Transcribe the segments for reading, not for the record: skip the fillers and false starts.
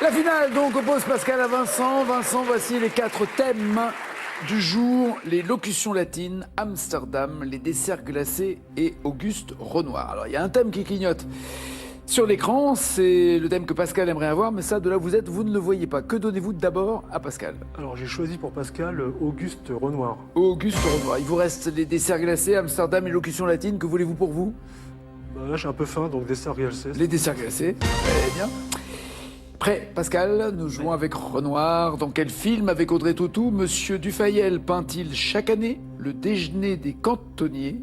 La finale donc oppose Pascal à Vincent. Vincent, voici les 4 thèmes du jour. Les locutions latines, Amsterdam, les desserts glacés et Auguste Renoir. Alors il y a un thème qui clignote sur l'écran, c'est le thème que Pascal aimerait avoir, mais ça, de là où vous êtes, vous ne le voyez pas. Que donnez-vous d'abord à Pascal? Alors j'ai choisi pour Pascal Auguste Renoir. Auguste Renoir. Il vous reste les desserts glacés, Amsterdam et locutions latines. Que voulez-vous pour vous? Là j'ai un peu faim, donc dessert glacé. Les desserts glacés, très bien. Prêt, Pascal, nous jouons avec Renoir. Dans quel film, avec Audrey Tautou, Monsieur Dufayel peint-il chaque année le déjeuner des canotiers,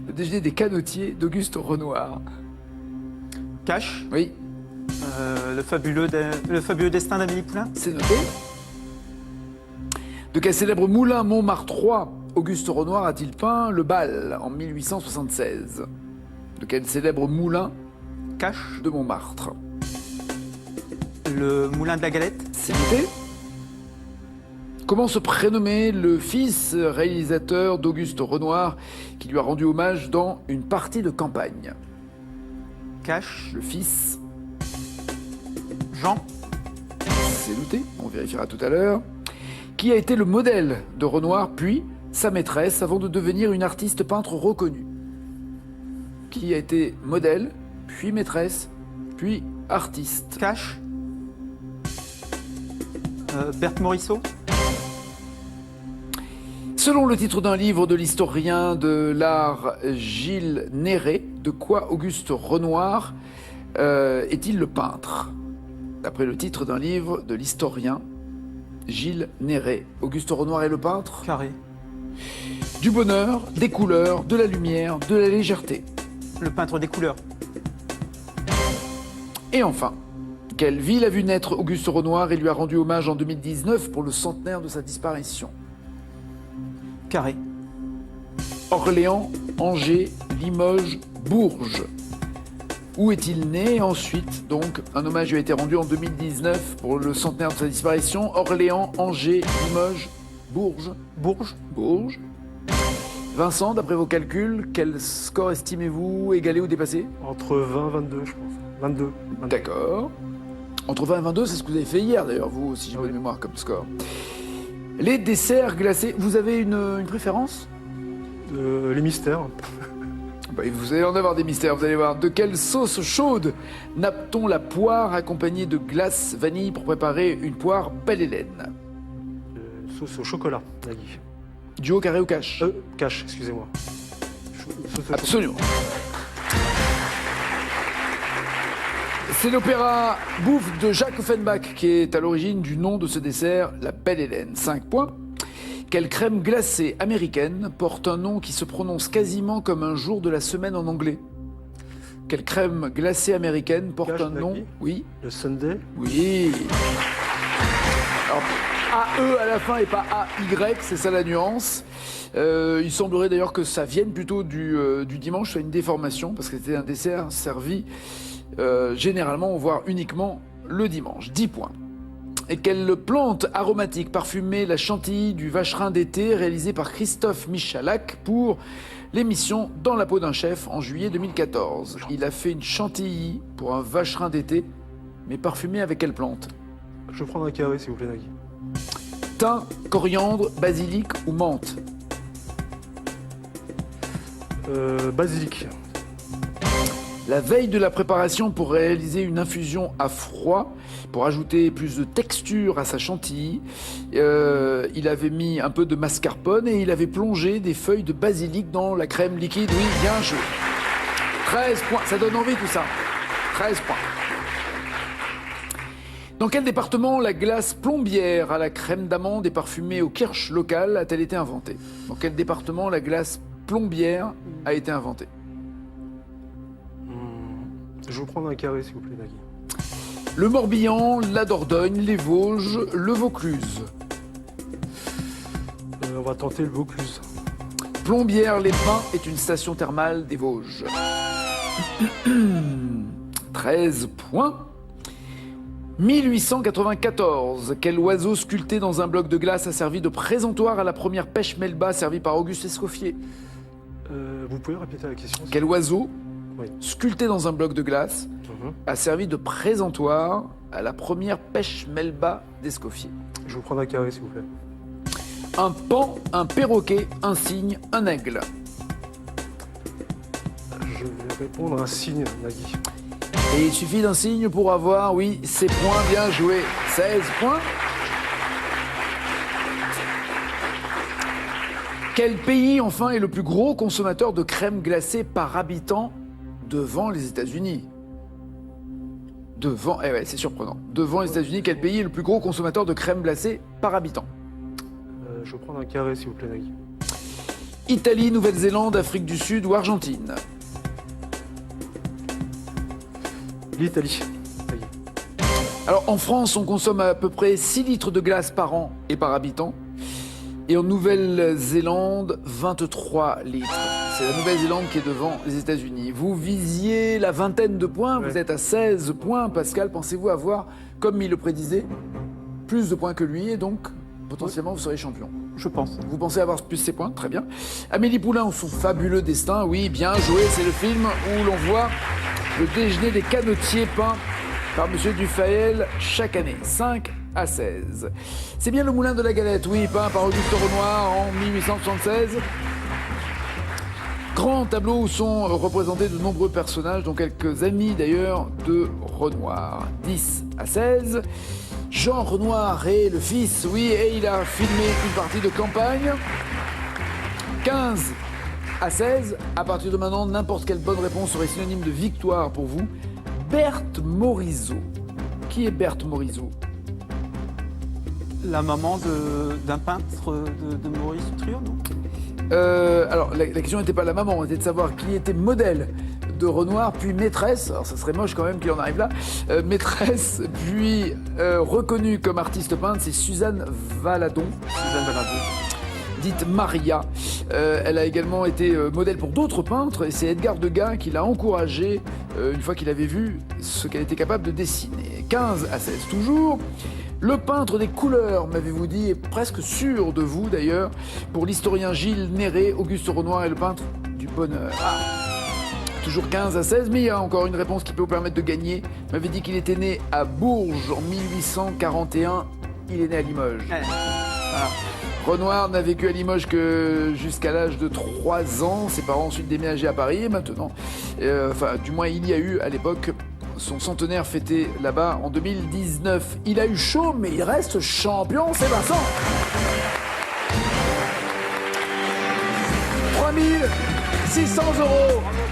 le déjeuner des canotiers d'Auguste Renoir? Cash. Oui. Le fabuleux destin d'Amélie Poulain. C'est noté. De quel célèbre moulin Montmartre 3 Auguste Renoir a-t-il peint le bal en 1876? De quel célèbre moulin Cash. de Montmartre? Le moulin de la Galette. C'est noté. Comment se prénommait le fils réalisateur d'Auguste Renoir qui lui a rendu hommage dans Une partie de campagne? Cash. Le fils, Jean. c'est noté, on vérifiera tout à l'heure. Qui a été le modèle de Renoir, puis sa maîtresse, avant de devenir une artiste peintre reconnue? Qui a été modèle, puis maîtresse, puis artiste? Cash. Berthe Morisseau. Selon le titre d'un livre de l'historien de l'art Gilles Néret, de quoi Auguste Renoir est-il le peintre? D'après le titre d'un livre de l'historien Gilles Néret, Auguste Renoir est le peintre Carré. du bonheur, des couleurs, de la lumière, de la légèreté. Le peintre des couleurs. Et enfin, quelle ville a vu naître Auguste Renoir et lui a rendu hommage en 2019 pour le centenaire de sa disparition? Carré. Orléans, Angers, Limoges, Bourges. Où est-il né? Ensuite, donc, un hommage lui a été rendu en 2019 pour le centenaire de sa disparition. Orléans, Angers, Limoges, Bourges. Bourges. Bourges. Vincent, d'après vos calculs, quel score estimez-vous égalé ou dépassé? Entre 20 et 22 je pense. 22. D'accord. Entre 20 et 22, c'est ce que vous avez fait hier d'ailleurs, vous, si j'ai bonne mémoire comme score. Les desserts glacés, vous avez une préférence? Les mystères. Vous allez en avoir des mystères, vous allez voir. De quelle sauce chaude nappe-t-on la poire accompagnée de glace vanille pour préparer une poire belle Hélène? Sauce au chocolat, Nagui. Duo, carré ou cash? Cash, excusez-moi. Sauce au Absolument. C'est l'opéra Bouffe de Jacques Offenbach qui est à l'origine du nom de ce dessert, la belle Hélène. 5 points. Quelle crème glacée américaine porte un nom qui se prononce quasiment comme un jour de la semaine en anglais? Quelle crème glacée américaine porte Cash, un nom? Nagui. Oui. Le Sunday. Oui. Alors, AE à la fin et pas AY, c'est ça la nuance. Il semblerait d'ailleurs que ça vienne plutôt du dimanche, soit une déformation, parce que c'était un dessert servi généralement, voire uniquement le dimanche. 10 points. Et quelle plante aromatique parfumait la chantilly du vacherin d'été réalisé par Christophe Michalak pour l'émission Dans la peau d'un chef en juillet 2014? Il a fait une chantilly pour un vacherin d'été, mais parfumée avec quelle plante? Je vais prendre un carré s'il vous plaît, Nagui. Thym, coriandre, basilic ou menthe? Basilic. La veille de la préparation pour réaliser une infusion à froid, pour ajouter plus de texture à sa chantilly, il avait mis un peu de mascarpone et il avait plongé des feuilles de basilic dans la crème liquide. Oui, bien joué. 13 points, ça donne envie tout ça. 13 points. Dans quel département la glace plombière à la crème d'amande et parfumée au kirsch local a-t-elle été inventée? Dans quel département la glace plombière a été inventée? Je vais vous prendre un carré s'il vous plaît, Nagui. Le Morbihan, la Dordogne, les Vosges, le Vaucluse. On va tenter le Vaucluse. Plombières-les-Pins est une station thermale des Vosges. 13 points. 1894. Quel oiseau sculpté dans un bloc de glace a servi de présentoir à la première pêche Melba servie par Auguste Escoffier? Vous pouvez répéter la question? Quel oiseau Oui. sculpté dans un bloc de glace a servi de présentoir à la première pêche melba d'Escoffier? Je vais prendre un carré, s'il vous plaît. Un paon, un perroquet, un cygne, un aigle. Je vais répondre un signe, Nagui. Et il suffit d'un cygne pour avoir, oui, ces points, bien joués. 16 points. Quel pays, enfin, est le plus gros consommateur de crème glacée par habitant devant les États-Unis? Devant, eh ouais, c'est surprenant. Devant les États-Unis, quel pays est le plus gros consommateur de crème glacée par habitant? Je vais prendre un carré, s'il vous plaît, Nagui. Italie, Nouvelle-Zélande, Afrique du Sud ou Argentine? L'Italie. Nagui. Alors, en France, on consomme à peu près 6 litres de glace par an et par habitant. Et en Nouvelle-Zélande, 23 litres. C'est la Nouvelle-Zélande qui est devant les États-Unis. Vous visiez la vingtaine de points, Ouais. vous êtes à 16 points. Pascal, pensez-vous avoir, comme il le prédisait, plus de points que lui et donc, potentiellement, vous serez champion? Je pense. Vous pensez avoir plus ces points? Très bien. Amélie Poulain, son fabuleux destin, oui, bien joué. C'est le film où l'on voit le déjeuner des canotiers peint par Monsieur Dufayel chaque année. 5 à 16. C'est bien le Moulin de la Galette, oui, peint par Auguste Renoir en 1876. Grand tableau où sont représentés de nombreux personnages, dont quelques amis d'ailleurs de Renoir. 10 à 16. Jean Renoir est le fils, oui, et il a filmé une partie de campagne. 15 à 16. À partir de maintenant, n'importe quelle bonne réponse serait synonyme de victoire pour vous. Berthe Morisot. Qui est Berthe Morisot? La maman d'un peintre de Maurice Trio, non? Alors, la question n'était pas la maman, était de savoir qui était modèle de Renoir, puis maîtresse, alors ça serait moche quand même qu'il en arrive là, maîtresse, puis reconnue comme artiste peintre, c'est Suzanne Valadon. Suzanne Valadon. Dite Maria. Elle a également été modèle pour d'autres peintres et c'est Edgar Degas qui l'a encouragée une fois qu'il avait vu ce qu'elle était capable de dessiner. 15 à 16 toujours. Le peintre des couleurs, m'avez-vous dit, est presque sûr de vous d'ailleurs. Pour l'historien Gilles Néré, Auguste Renoir est le peintre du bonheur. Ah. Toujours 15 à 16, mais il y a encore une réponse qui peut vous permettre de gagner. M'avait dit qu'il était né à Bourges en 1841. Il est né à Limoges. Voilà. Renoir n'a vécu à Limoges que jusqu'à l'âge de 3 ans. Ses parents ont ensuite déménagé à Paris et maintenant, du moins il y a eu à l'époque son centenaire fêté là-bas en 2019. Il a eu chaud, mais il reste champion, c'est Vincent. 3600 €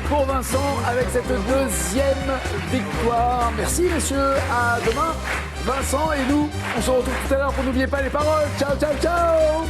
pour Vincent avec cette deuxième victoire. Merci messieurs, à demain. Vincent et nous, on se retrouve tout à l'heure pour n'oublier pas les paroles. Ciao, ciao, ciao.